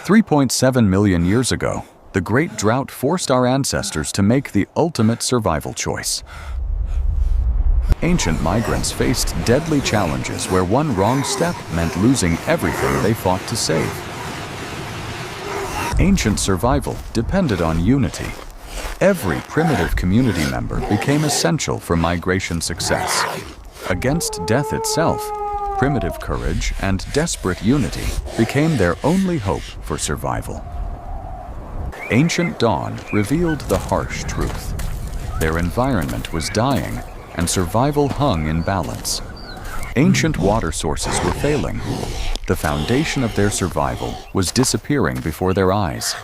3.7 million years ago, the Great Drought forced our ancestors to make the ultimate survival choice. Ancient migrants faced deadly challenges where one wrong step meant losing everything they fought to save. Ancient survival depended on unity. Every primitive community member became essential for migration success. Against death itself, primitive courage and desperate unity became their only hope for survival. Ancient dawn revealed the harsh truth. Their environment was dying, and survival hung in balance. Ancient water sources were failing. The foundation of their survival was disappearing before their eyes.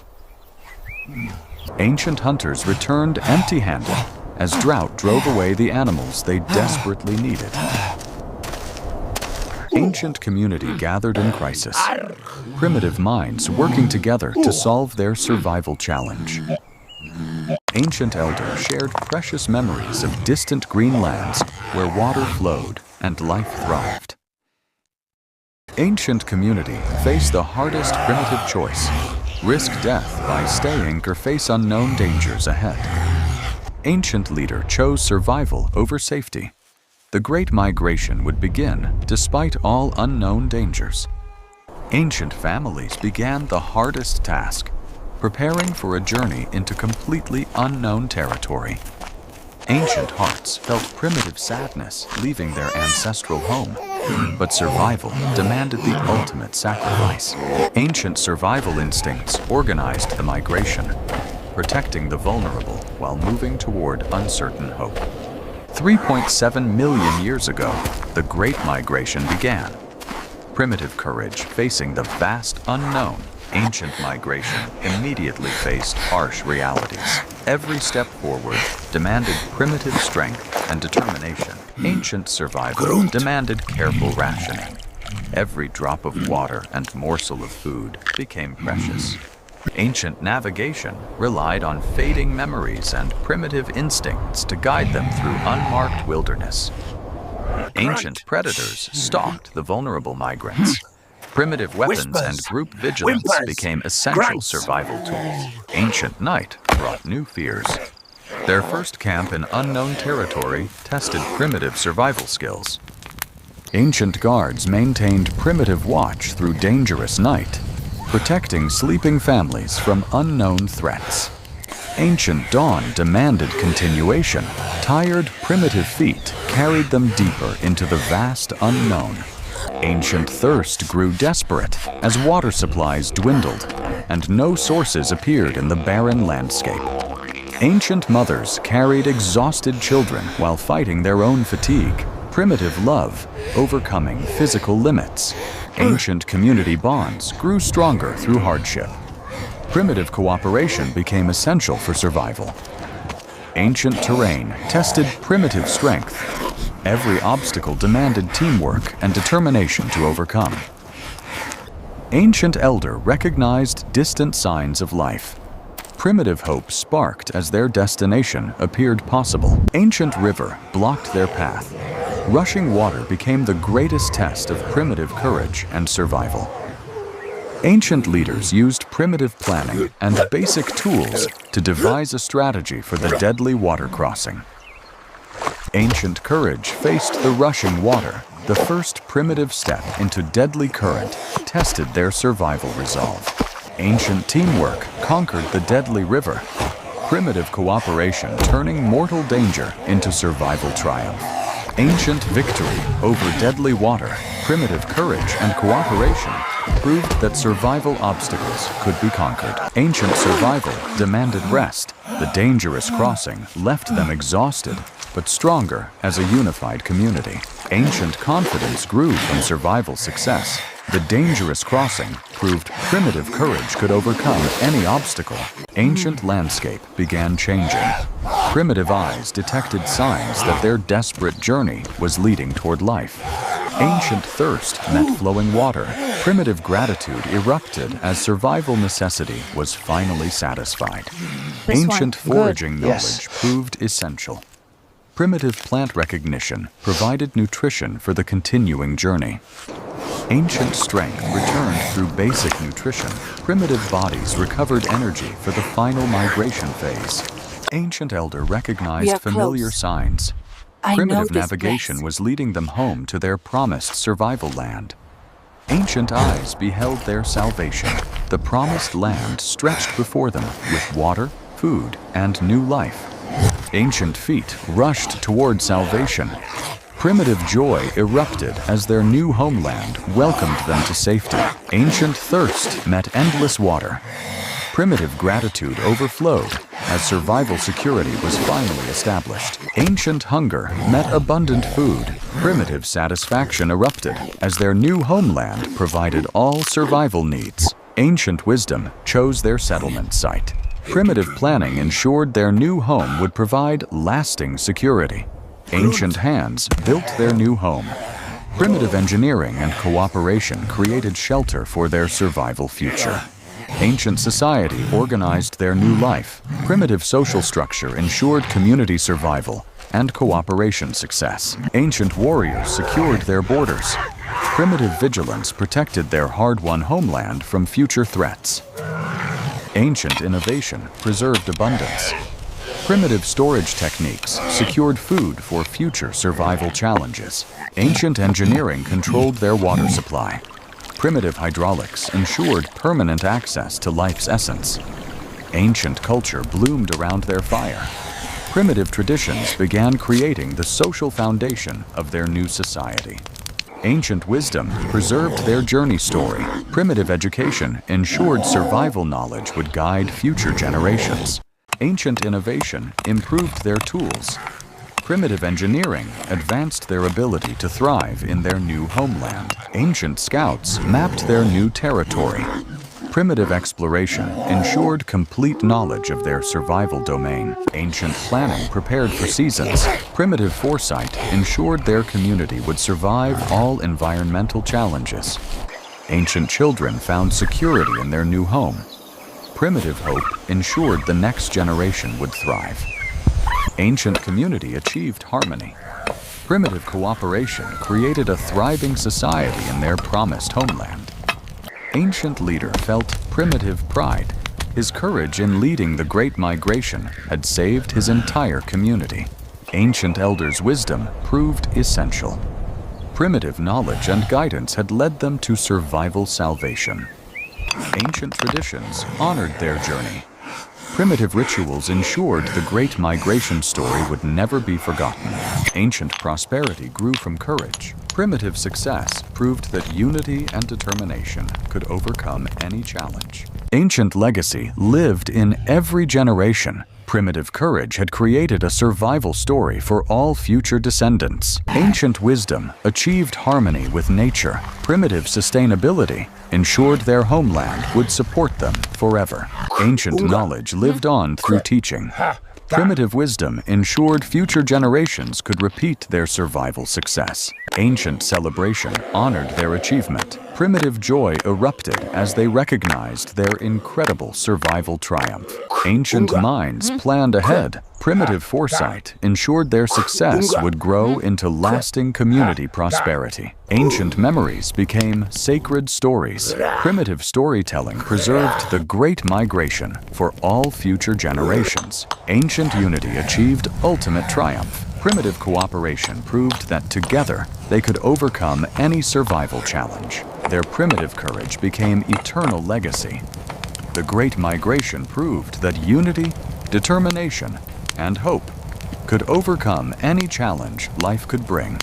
Ancient hunters returned empty-handed as drought drove away the animals they desperately needed. Ancient community gathered in crisis. Primitive minds working together to solve their survival challenge. Ancient elders shared precious memories of distant green lands where water flowed and life thrived. Ancient community faced the hardest primitive choice: risk death by staying or face unknown dangers ahead. Ancient leader chose survival over safety. The Great Migration would begin despite all unknown dangers. Ancient families began the hardest task: preparing for a journey into completely unknown territory. Ancient hearts felt primitive sadness leaving their ancestral home, but survival demanded the ultimate sacrifice. Ancient survival instincts organized the migration, protecting the vulnerable while moving toward uncertain hope. 3.7 million years ago, the Great Migration began. Primitive courage facing the vast unknown, ancient migration immediately faced harsh realities. Every step forward demanded primitive strength and determination. Ancient survival demanded careful rationing. Every drop of water and morsel of food became precious. Ancient navigation relied on fading memories and primitive instincts to guide them through unmarked wilderness. Ancient predators stalked the vulnerable migrants. Primitive weapons and group vigilance became essential survival tools. Ancient night brought new fears. Their first camp in unknown territory tested primitive survival skills. Ancient guards maintained primitive watch through dangerous night, protecting sleeping families from unknown threats. Ancient dawn demanded continuation. Tired primitive feet carried them deeper into the vast unknown. Ancient thirst grew desperate as water supplies dwindled and no sources appeared in the barren landscape. Ancient mothers carried exhausted children while fighting their own fatigue. Primitive love overcoming physical limits. Ancient community bonds grew stronger through hardship. Primitive cooperation became essential for survival. Ancient terrain tested primitive strength. Every obstacle demanded teamwork and determination to overcome. Ancient elder recognized distant signs of life. Primitive hope sparked as their destination appeared possible. Ancient river blocked their path. Rushing water became the greatest test of primitive courage and survival. Ancient leaders used primitive planning and basic tools to devise a strategy for the deadly water crossing. Ancient courage faced the rushing water. The first primitive step into deadly current tested their survival resolve. Ancient teamwork conquered the deadly river. Primitive cooperation turning mortal danger into survival triumph. Ancient victory over deadly water, primitive courage and cooperation proved that survival obstacles could be conquered. Ancient survival demanded rest. The dangerous crossing left them exhausted, but stronger as a unified community. Ancient confidence grew from survival success. The dangerous crossing proved primitive courage could overcome any obstacle. Ancient landscape began changing. Primitive eyes detected signs that their desperate journey was leading toward life. Ancient thirst met flowing water. Primitive gratitude erupted as survival necessity was finally satisfied. Ancient foraging knowledge proved essential. Primitive plant recognition provided nutrition for the continuing journey. Ancient strength returned through basic nutrition. Primitive bodies recovered energy for the final migration phase. Ancient elder recognized familiar signs. Primitive navigation was leading them home to their promised survival land. Ancient eyes beheld their salvation. The promised land stretched before them with water, food, and new life. Ancient feet rushed toward salvation. Primitive joy erupted as their new homeland welcomed them to safety. Ancient thirst met endless water. Primitive gratitude overflowed as survival security was finally established. Ancient hunger met abundant food. Primitive satisfaction erupted as their new homeland provided all survival needs. Ancient wisdom chose their settlement site. Primitive planning ensured their new home would provide lasting security. Ancient hands built their new home. Primitive engineering and cooperation created shelter for their survival future. Ancient society organized their new life. Primitive social structure ensured community survival and cooperation success. Ancient warriors secured their borders. Primitive vigilance protected their hard-won homeland from future threats. Ancient innovation preserved abundance. Primitive storage techniques secured food for future survival challenges. Ancient engineering controlled their water supply. Primitive hydraulics ensured permanent access to life's essence. Ancient culture bloomed around their fire. Primitive traditions began creating the social foundation of their new society. Ancient wisdom preserved their journey story. Primitive education ensured survival knowledge would guide future generations. Ancient innovation improved their tools. Primitive engineering advanced their ability to thrive in their new homeland. Ancient scouts mapped their new territory. Primitive exploration ensured complete knowledge of their survival domain. Ancient planning prepared for seasons. Primitive foresight ensured their community would survive all environmental challenges. Ancient children found security in their new home. Primitive hope ensured the next generation would thrive. Ancient community achieved harmony. Primitive cooperation created a thriving society in their promised homeland. Ancient leader felt primitive pride. His courage in leading the Great Migration had saved his entire community. Ancient elders' wisdom proved essential. Primitive knowledge and guidance had led them to survival salvation. Ancient traditions honored their journey. Primitive rituals ensured the Great Migration story would never be forgotten. Ancient prosperity grew from courage. Primitive success proved that unity and determination could overcome any challenge. Ancient legacy lived in every generation. Primitive courage had created a survival story for all future descendants. Ancient wisdom achieved harmony with nature. Primitive sustainability ensured their homeland would support them forever. Ancient knowledge lived on through teaching. Primitive wisdom ensured future generations could repeat their survival success. Ancient celebration honored their achievement. Primitive joy erupted as they recognized their incredible survival triumph. Ancient minds planned ahead. Primitive foresight ensured their success would grow into lasting community prosperity. Ancient memories became sacred stories. Primitive storytelling preserved the Great Migration for all future generations. Ancient unity achieved ultimate triumph. Primitive cooperation proved that together they could overcome any survival challenge. Their primitive courage became eternal legacy. The Great Migration proved that unity, determination, and hope could overcome any challenge life could bring.